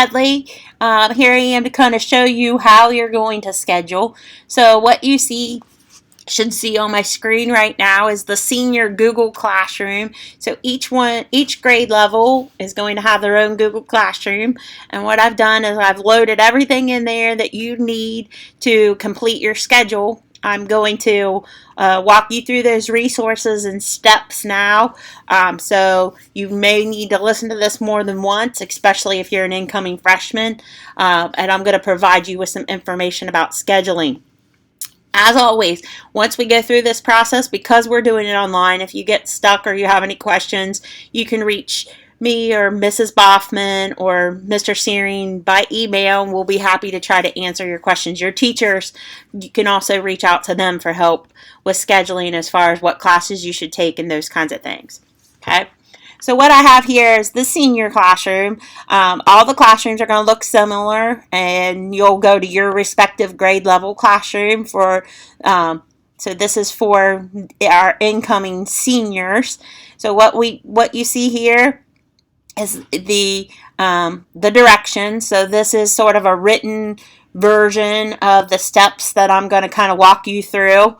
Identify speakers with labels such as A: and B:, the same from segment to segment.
A: Hadley. Here I am to kind of show you how you're going to schedule. So what you should see on my screen right now is the senior Google Classroom. So each grade level is going to have their own Google Classroom. And what I've done is I've loaded everything in there that you need to complete your schedule. I'm going to walk you through those resources and steps now. So you may need to listen to this more than once, especially if you're an incoming freshman. And I'm going to provide you with some information about scheduling. As always, once we go through this process, because we're doing it online, if you get stuck or you have any questions, you can reach me or Mrs. Boffman or Mr. Searing by email, and we'll be happy to try to answer your questions. Your teachers, you can also reach out to them for help with scheduling as far as what classes you should take and those kinds of things. Okay? So what I have here is the senior classroom. All the classrooms are going to look similar, and you'll go to your respective grade level classroom for. So this is for our incoming seniors. So what you see here is the directions. So this is sort of a written version of the steps that I'm going to kind of walk you through.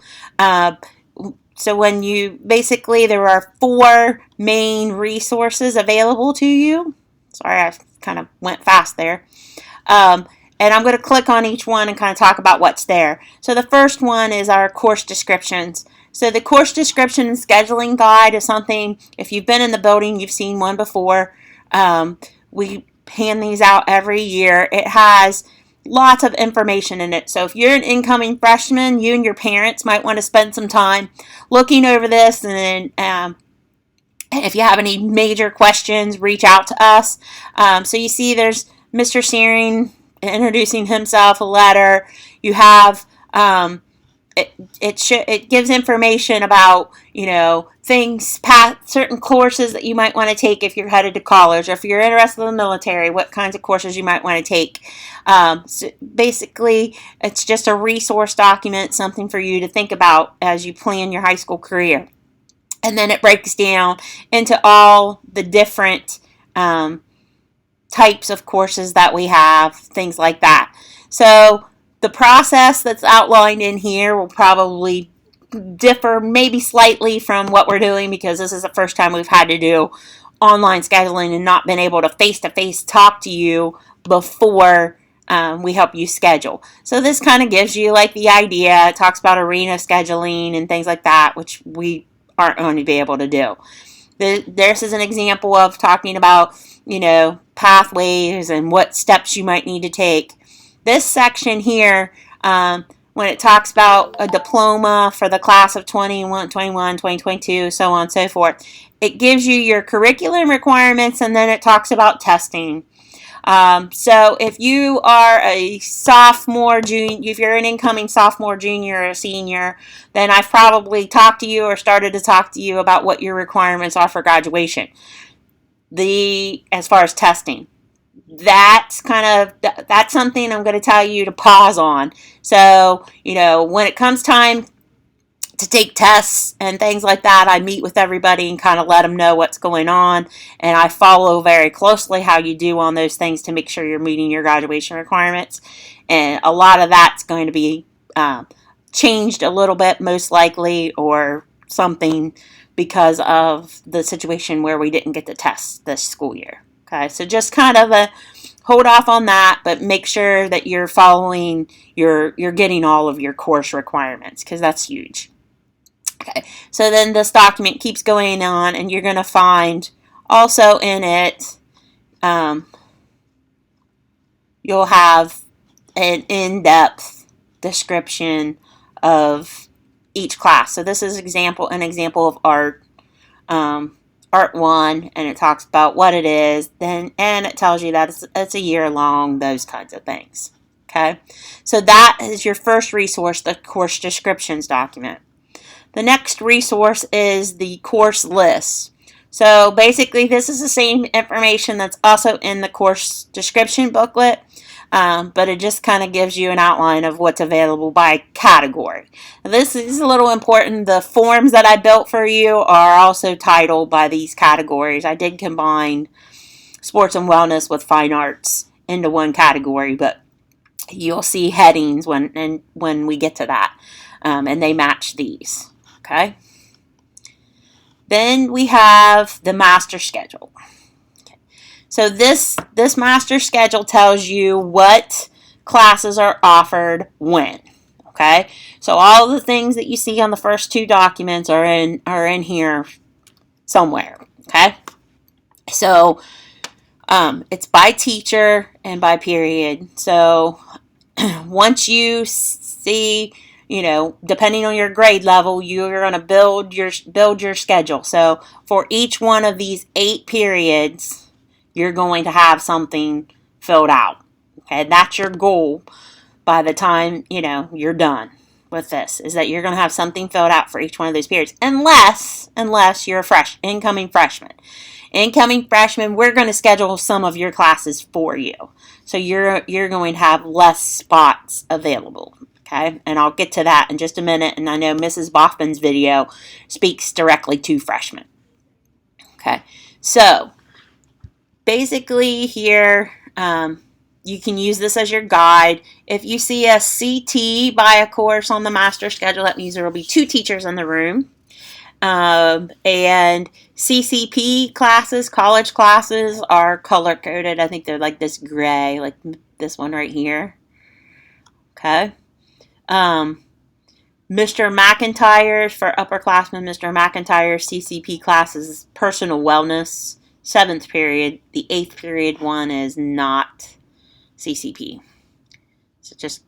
A: So when there are 4 main resources available to you. Sorry, I kind of went fast there. And I'm going to click on each one and kind of talk about what's there. So the first one is our course descriptions. So the course description and scheduling guide is something, if you've been in the building, you've seen one before. We hand these out every year. It has lots of information in it. So if you're an incoming freshman, you and your parents might want to spend some time looking over this, and then if you have any major questions, reach out to us. So you see there's Mr. Searing introducing himself, a letter. You have it gives information about, things, certain courses that you might want to take if you're headed to college, or if you're interested in the military, what kinds of courses you might want to take. So basically, it's just a resource document, something for you to think about as you plan your high school career. And then it breaks down into all the different types of courses that we have, things like that. So the process that's outlined in here will probably differ maybe slightly from what we're doing, because this is the first time we've had to do online scheduling and not been able to face-to-face talk to you before we help you schedule. So this kind of gives you like the idea. It talks about arena scheduling and things like that, which we aren't going to be able to do. This is an example of talking about, pathways and what steps you might need to take. This section here, when it talks about a diploma for the class of 2022, so on and so forth, it gives you your curriculum requirements, and then it talks about testing. So if you are a sophomore, junior, if you're an incoming sophomore, junior, or senior, then I've probably talked to you or started to talk to you about what your requirements are for graduation. As far as testing, that's something I'm going to tell you to pause on. So, when it comes time to take tests and things like that, I meet with everybody and kind of let them know what's going on, and I follow very closely how you do on those things to make sure you're meeting your graduation requirements. And a lot of that's going to be changed a little bit, most likely, or something, because of the situation where we didn't get the tests this school year. Okay, so just kind of hold off on that, but make sure that you're following, you're getting all of your course requirements, because that's huge. Okay, so then this document keeps going on, and you're going to find also in it, you'll have an in-depth description of each class. So this is an example of art, Art 1, and it talks about what it is, and it tells you that it's a year long, those kinds of things. Okay, so that is your first resource, the course descriptions document. The next resource is the course list. So basically, this is the same information that's also in the course description booklet, but it just kind of gives you an outline of what's available by category. Now, this is a little important. The forms that I built for you are also titled by these categories. I did combine sports and wellness with fine arts into one category, but you'll see headings when we get to that, and they match these. Okay. Then we have the master schedule. So this master schedule tells you what classes are offered when. Okay. So all the things that you see on the first two documents are in here somewhere. Okay. So it's by teacher and by period. So once you see, depending on your grade level, you're going to build your schedule. So for each one of these 8 periods, you're going to have something filled out. Okay, that's your goal by the time, you're done with this, is that you're going to have something filled out for each one of those periods. Unless you're a incoming freshman. Incoming freshmen, we're going to schedule some of your classes for you. So you're going to have less spots available. Okay, and I'll get to that in just a minute. And I know Mrs. Boffman's video speaks directly to freshmen. Okay, so basically here, you can use this as your guide. If you see a CT by a course on the master schedule, that means there will be 2 teachers in the room. And CCP classes, college classes, are color coded. I think they're like this gray, like this one right here. Okay. Mr. McIntyre's, for upperclassmen, Mr. McIntyre's CCP class is personal wellness, 7th period. The 8th period one is not CCP. So just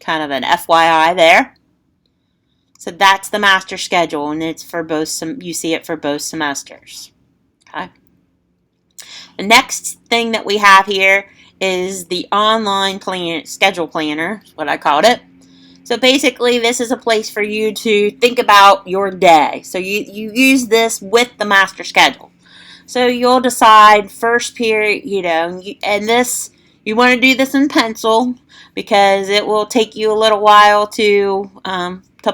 A: kind of an FYI there. So that's the master schedule, and it's for both. You see it for both semesters. Okay. The next thing that we have here is the online schedule planner, is what I called it. So basically, this is a place for you to think about your day. So you use this with the master schedule. So you'll decide first period, and this, you want to do this in pencil because it will take you a little while to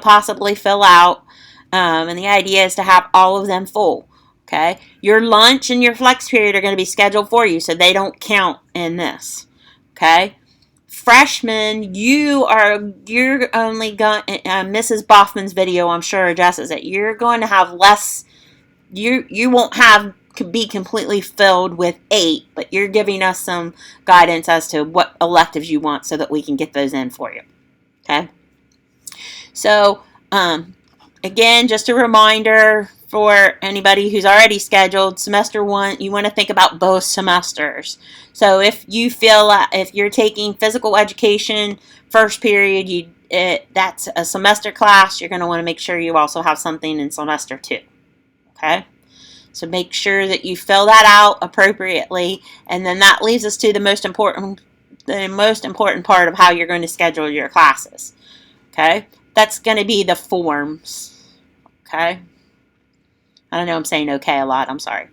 A: possibly fill out, and the idea is to have all of them full. Okay, your lunch and your flex period are going to be scheduled for you, so they don't count in this. Okay, freshmen, you're only going. Mrs. Boffman's video, I'm sure, addresses it. You're going to have less. You won't be completely filled with 8, but you're giving us some guidance as to what electives you want, so that we can get those in for you. Okay. So, again, just a reminder for anybody who's already scheduled, semester 1, you want to think about both semesters. So if you feel if you're taking physical education first period, that's a semester class, you're going to want to make sure you also have something in semester 2. Okay? So make sure that you fill that out appropriately, and then that leaves us to the most important part of how you're going to schedule your classes. Okay? That's going to be the forms. Okay? I don't know, I'm saying okay a lot. I'm sorry.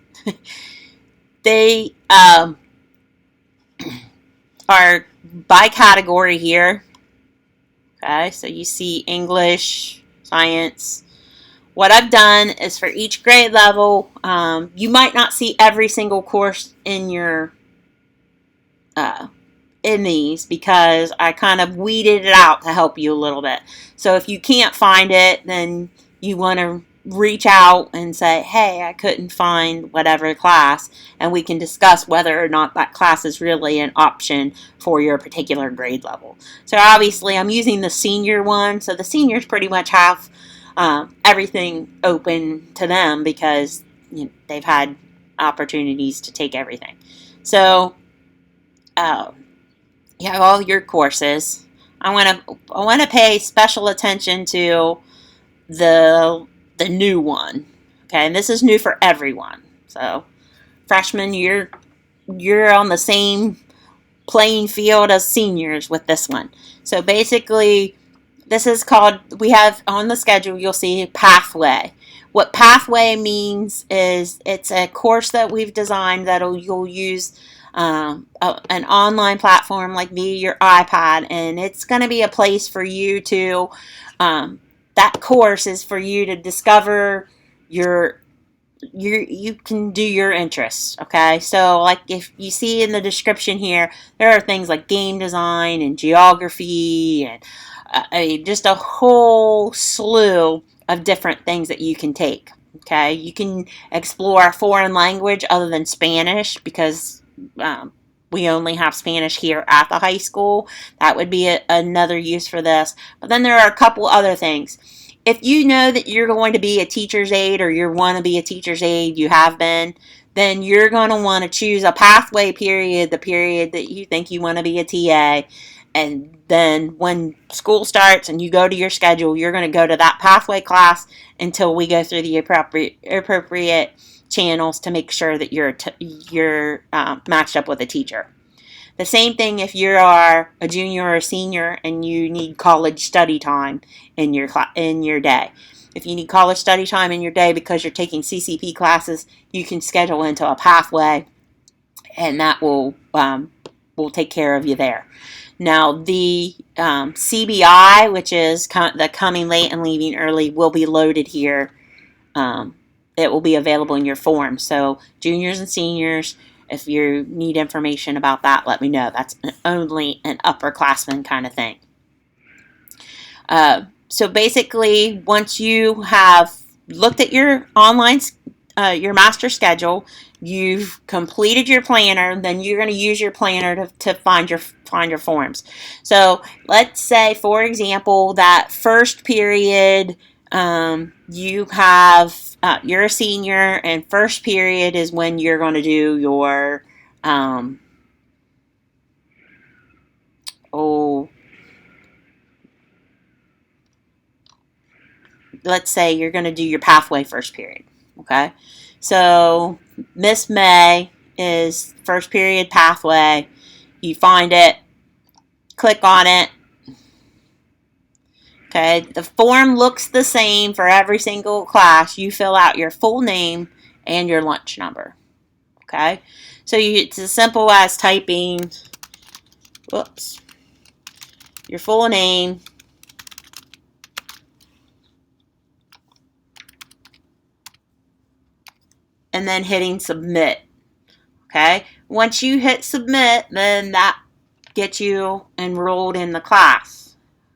A: They are by category here. Okay? So you see English, science. What I've done is for each grade level, you might not see every single course in your in these, because I kind of weeded it out to help you a little bit. So if you can't find it, then you want to reach out and say, hey, I couldn't find whatever class, and we can discuss whether or not that class is really an option for your particular grade level. So obviously I'm using the senior one, so the seniors pretty much have everything open to them because they've had opportunities to take everything. So you have all your courses. I want to pay special attention to the new one. Okay, and this is new for everyone. So freshmen, you're on the same playing field as seniors with this one. So basically, this is called, we have on the schedule, you'll see Pathway. What Pathway means is it's a course that we've designed that you'll use an online platform like via your iPad, and it's going to be a place for you to, that course is for you to discover your you can do your interests. Okay, so like if you see in the description here, there are things like game design and geography and just a whole slew of different things that you can take. Okay, you can explore a foreign language other than Spanish because we only have Spanish here at the high school. That would be another use for this. But then there are a couple other things. If you know that you're going to be a teacher's aide or you want to be a teacher's aide, you have been, then you're going to want to choose a pathway period, the period that you think you want to be a TA. And then when school starts and you go to your schedule, you're going to go to that pathway class until we go through the appropriate channels to make sure that you're matched up with a teacher. The same thing if you are a junior or a senior and you need college study time in your day. If you need college study time in your day because you're taking CCP classes, you can schedule into a pathway, and that will take care of you there. Now, the CBI, which is the coming late and leaving early, will be loaded here. It will be available in your form. So, juniors and seniors, if you need information about that, let me know. That's only an upperclassman kind of thing. So basically, once you have looked at your your master schedule, you've completed your planner, then you're going to use your planner to find your forms. So let's say, for example, that first period, you have you're a senior, and first period is when you're going to do your let's say you're going to do your pathway first period. Okay, so Miss May is first period pathway. You find it, click on it. Okay, the form looks the same for every single class. You fill out your full name and your lunch number. Okay, so it's as simple as typing, your full name, and then hitting submit. Okay, once you hit submit, then that gets you enrolled in the class.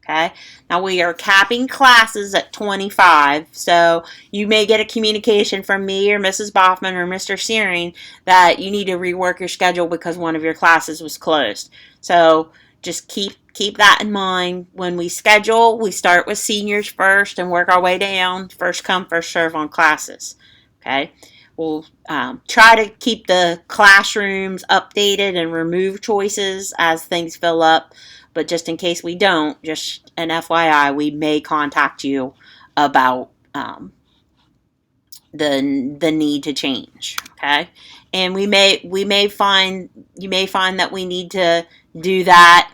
A: Okay, now we are capping classes at 25, so you may get a communication from me or Mrs. Boffman or Mr. Searing that you need to rework your schedule because one of your classes was closed. So just keep that in mind. When we schedule, we start with seniors first and work our way down. First come, first serve on classes. Okay, we'll try to keep the classrooms updated and remove choices as things fill up. But just in case we don't, just an FYI, we may contact you about the need to change. Okay, and you may find that we need to do that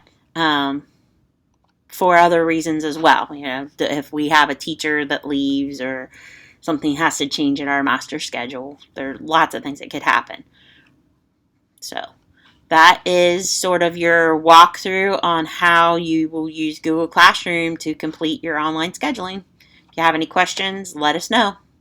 A: for other reasons as well. You know, if we have a teacher that leaves or something has to change in our master schedule, there are lots of things that could happen. So that is sort of your walkthrough on how you will use Google Classroom to complete your online scheduling. If you have any questions, let us know.